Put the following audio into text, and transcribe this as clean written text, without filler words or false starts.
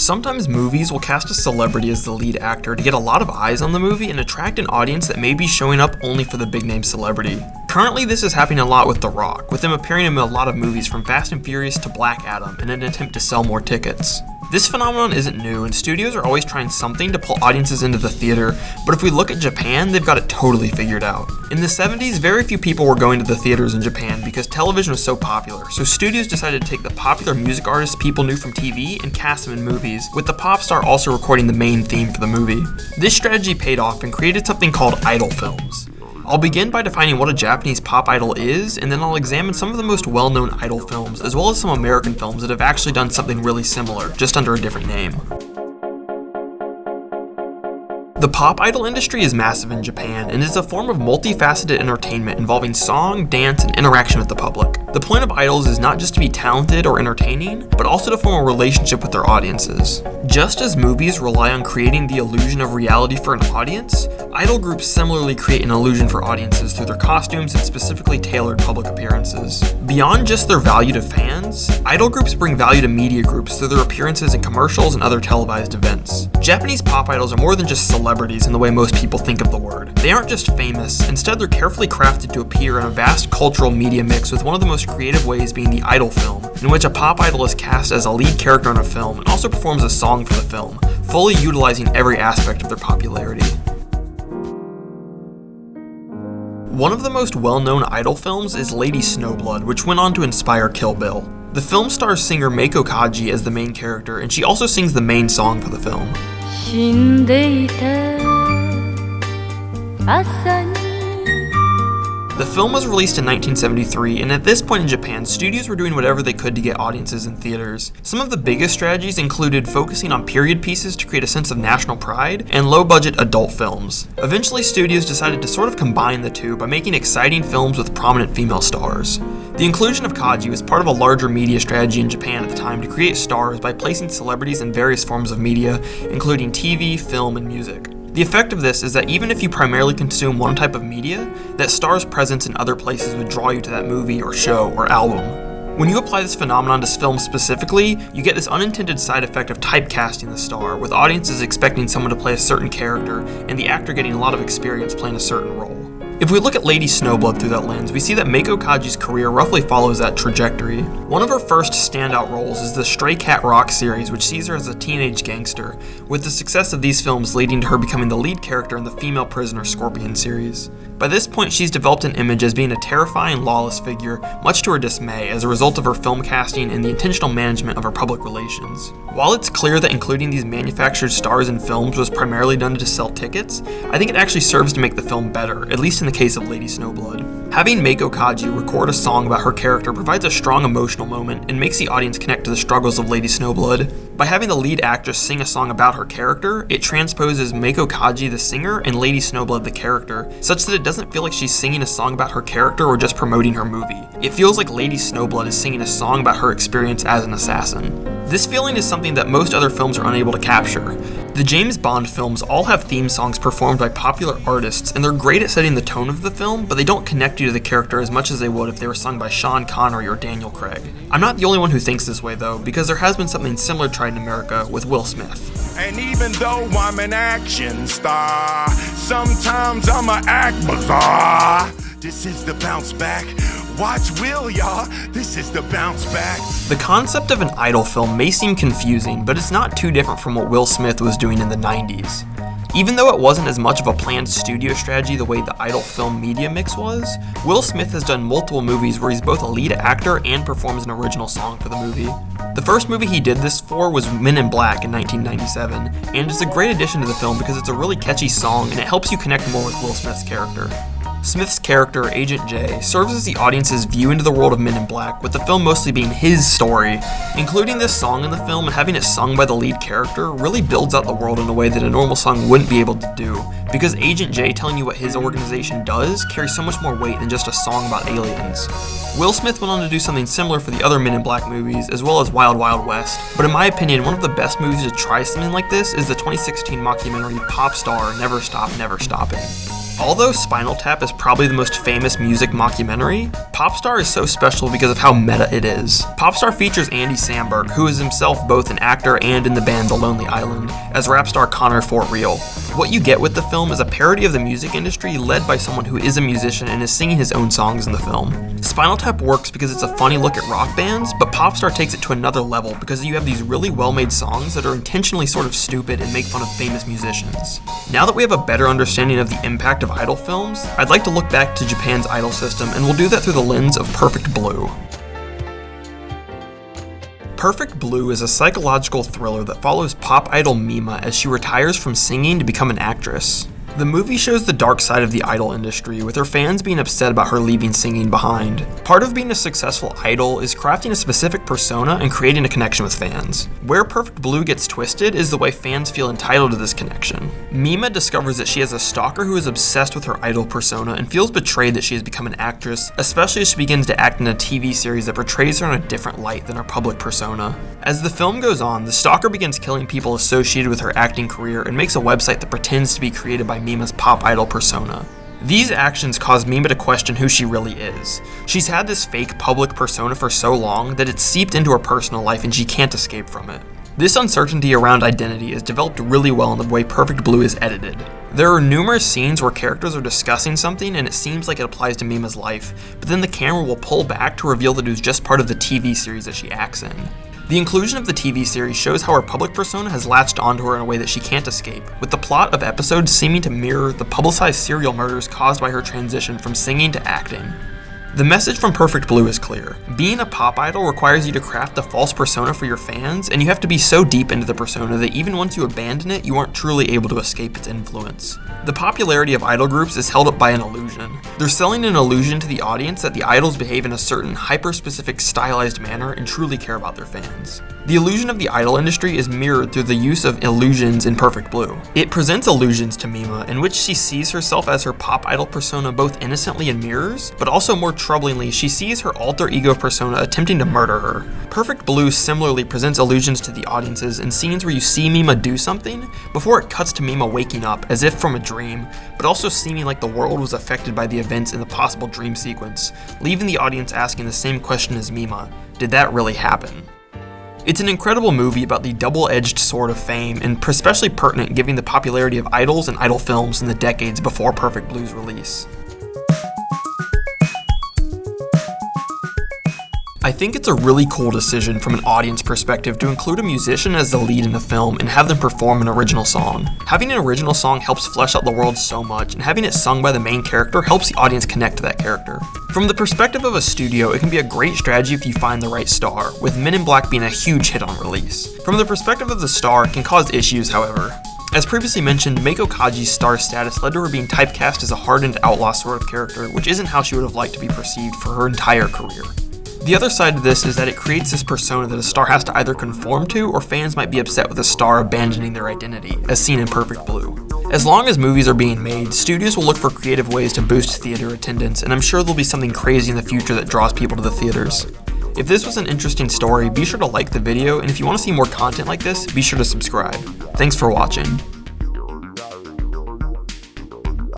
Sometimes movies will cast a celebrity as the lead actor to get a lot of eyes on the movie and attract an audience that may be showing up only for the big name celebrity. Currently, this is happening a lot with The Rock, with him appearing in a lot of movies from Fast and Furious to Black Adam in an attempt to sell more tickets. This phenomenon isn't new, and studios are always trying something to pull audiences into the theater, but if we look at Japan, they've got it totally figured out. In the 70s, very few people were going to the theaters in Japan because television was so popular, so studios decided to take the popular music artists people knew from TV and cast them in movies, with the pop star also recording the main theme for the movie. This strategy paid off and created something called idol films. I'll begin by defining what a Japanese pop idol is, and then I'll examine some of the most well-known idol films, as well as some American films that have actually done something really similar, just under a different name. The pop idol industry is massive in Japan and is a form of multifaceted entertainment involving song, dance, and interaction with the public. The point of idols is not just to be talented or entertaining, but also to form a relationship with their audiences. Just as movies rely on creating the illusion of reality for an audience, idol groups similarly create an illusion for audiences through their costumes and specifically tailored public appearances. Beyond just their value to fans, idol groups bring value to media groups through their appearances in commercials and other televised events. Japanese pop idols are more than just celebrities in the way most people think of the word. They aren't just famous, instead they're carefully crafted to appear in a vast cultural media mix, with one of the most creative ways being the idol film, in which a pop idol is cast as a lead character in a film and also performs a song for the film, fully utilizing every aspect of their popularity. One of the most well-known idol films is Lady Snowblood, which went on to inspire Kill Bill. The film stars singer Meiko Kaji as the main character, and she also sings the main song for the film. The film was released in 1973, and at this point in Japan, studios were doing whatever they could to get audiences in theaters. Some of the biggest strategies included focusing on period pieces to create a sense of national pride, and low-budget adult films. Eventually, studios decided to sort of combine the two by making exciting films with prominent female stars. The inclusion of Kaji was part of a larger media strategy in Japan at the time to create stars by placing celebrities in various forms of media, including TV, film, and music. The effect of this is that even if you primarily consume one type of media, that star's presence in other places would draw you to that movie or show or album. When you apply this phenomenon to film specifically, you get this unintended side effect of typecasting the star, with audiences expecting someone to play a certain character and the actor getting a lot of experience playing a certain role. If we look at Lady Snowblood through that lens, we see that Meiko Kaji's career roughly follows that trajectory. One of her first standout roles is the Stray Cat Rock series, which sees her as a teenage gangster, with the success of these films leading to her becoming the lead character in the female prisoner Scorpion series. By this point, she's developed an image as being a terrifying, lawless figure, much to her dismay, as a result of her film casting and the intentional management of her public relations. While it's clear that including these manufactured stars in films was primarily done to sell tickets, I think it actually serves to make the film better, at least in the case of Lady Snowblood. Having Meiko Kaji record a song about her character provides a strong emotional moment and makes the audience connect to the struggles of Lady Snowblood. By having the lead actress sing a song about her character, it transposes Meiko Kaji the singer and Lady Snowblood the character, such that it doesn't feel like she's singing a song about her character or just promoting her movie. It feels like Lady Snowblood is singing a song about her experience as an assassin. This feeling is something that most other films are unable to capture. The James Bond films all have theme songs performed by popular artists, and they're great at setting the tone of the film, but they don't connect you to the character as much as they would if they were sung by Sean Connery or Daniel Craig. I'm not the only one who thinks this way though, because there has been something similar tried in America with Will Smith. And even though I'm an action star, sometimes I'ma act bizarre. This is the bounce back. Watch Will, y'all. This is the bounce back. The concept of an idol film may seem confusing, but it's not too different from what Will Smith was doing in the 90s. Even though it wasn't as much of a planned studio strategy the way the idol film media mix was, Will Smith has done multiple movies where he's both a lead actor and performs an original song for the movie. The first movie he did this for was Men in Black in 1997, and it's a great addition to the film because it's a really catchy song and it helps you connect more with Will Smith's character. Smith's character, Agent J, serves as the audience's view into the world of Men in Black, with the film mostly being his story. Including this song in the film and having it sung by the lead character really builds out the world in a way that a normal song wouldn't be able to do, because Agent J telling you what his organization does carries so much more weight than just a song about aliens. Will Smith went on to do something similar for the other Men in Black movies, as well as Wild Wild West, but in my opinion, one of the best movies to try something like this is the 2016 mockumentary Pop Star Never Stop, Never Stopping. Although Spinal Tap is probably the most famous music mockumentary, Popstar is so special because of how meta it is. Popstar features Andy Samberg, who is himself both an actor and in the band The Lonely Island, as rap star Connor Fort Real. What you get with the film is a parody of the music industry led by someone who is a musician and is singing his own songs in the film. Spinal Tap works because it's a funny look at rock bands, but Popstar takes it to another level because you have these really well-made songs that are intentionally sort of stupid and make fun of famous musicians. Now that we have a better understanding of the impact of idol films, I'd like to look back to Japan's idol system, and we'll do that through the lens of Perfect Blue. Perfect Blue is a psychological thriller that follows pop idol Mima as she retires from singing to become an actress. The movie shows the dark side of the idol industry, with her fans being upset about her leaving singing behind. Part of being a successful idol is crafting a specific persona and creating a connection with fans. Where Perfect Blue gets twisted is the way fans feel entitled to this connection. Mima discovers that she has a stalker who is obsessed with her idol persona and feels betrayed that she has become an actress, especially as she begins to act in a TV series that portrays her in a different light than her public persona. As the film goes on, the stalker begins killing people associated with her acting career and makes a website that pretends to be created by Mima's pop idol persona. These actions cause Mima to question who she really is. She's had this fake public persona for so long that it's seeped into her personal life and she can't escape from it. This uncertainty around identity is developed really well in the way Perfect Blue is edited. There are numerous scenes where characters are discussing something and it seems like it applies to Mima's life, but then the camera will pull back to reveal that it was just part of the TV series that she acts in. The inclusion of the TV series shows how her public persona has latched onto her in a way that she can't escape, with the plot of episodes seeming to mirror the publicized serial murders caused by her transition from singing to acting. The message from Perfect Blue is clear. Being a pop idol requires you to craft a false persona for your fans, and you have to be so deep into the persona that even once you abandon it, you aren't truly able to escape its influence. The popularity of idol groups is held up by an illusion. They're selling an illusion to the audience that the idols behave in a certain hyper-specific stylized manner and truly care about their fans. The illusion of the idol industry is mirrored through the use of illusions in Perfect Blue. It presents illusions to Mima in which she sees herself as her pop idol persona both innocently in mirrors, but also more troublingly, she sees her alter ego persona attempting to murder her. Perfect Blue similarly presents illusions to the audiences in scenes where you see Mima do something before it cuts to Mima waking up as if from a dream, but also seeming like the world was affected by the events in the possible dream sequence, leaving the audience asking the same question as Mima: did that really happen? It's an incredible movie about the double-edged sword of fame, and especially pertinent given the popularity of idols and idol films in the decades before Perfect Blue's release. I think it's a really cool decision from an audience perspective to include a musician as the lead in a film and have them perform an original song. Having an original song helps flesh out the world so much, and having it sung by the main character helps the audience connect to that character. From the perspective of a studio, it can be a great strategy if you find the right star, with Men in Black being a huge hit on release. From the perspective of the star, it can cause issues, however. As previously mentioned, Meiko Kaji's star status led to her being typecast as a hardened outlaw sort of character, which isn't how she would have liked to be perceived for her entire career. The other side of this is that it creates this persona that a star has to either conform to, or fans might be upset with a star abandoning their identity, as seen in Perfect Blue. As long as movies are being made, studios will look for creative ways to boost theater attendance, and I'm sure there'll be something crazy in the future that draws people to the theaters. If this was an interesting story, be sure to like the video, and if you want to see more content like this, be sure to subscribe. Thanks for watching.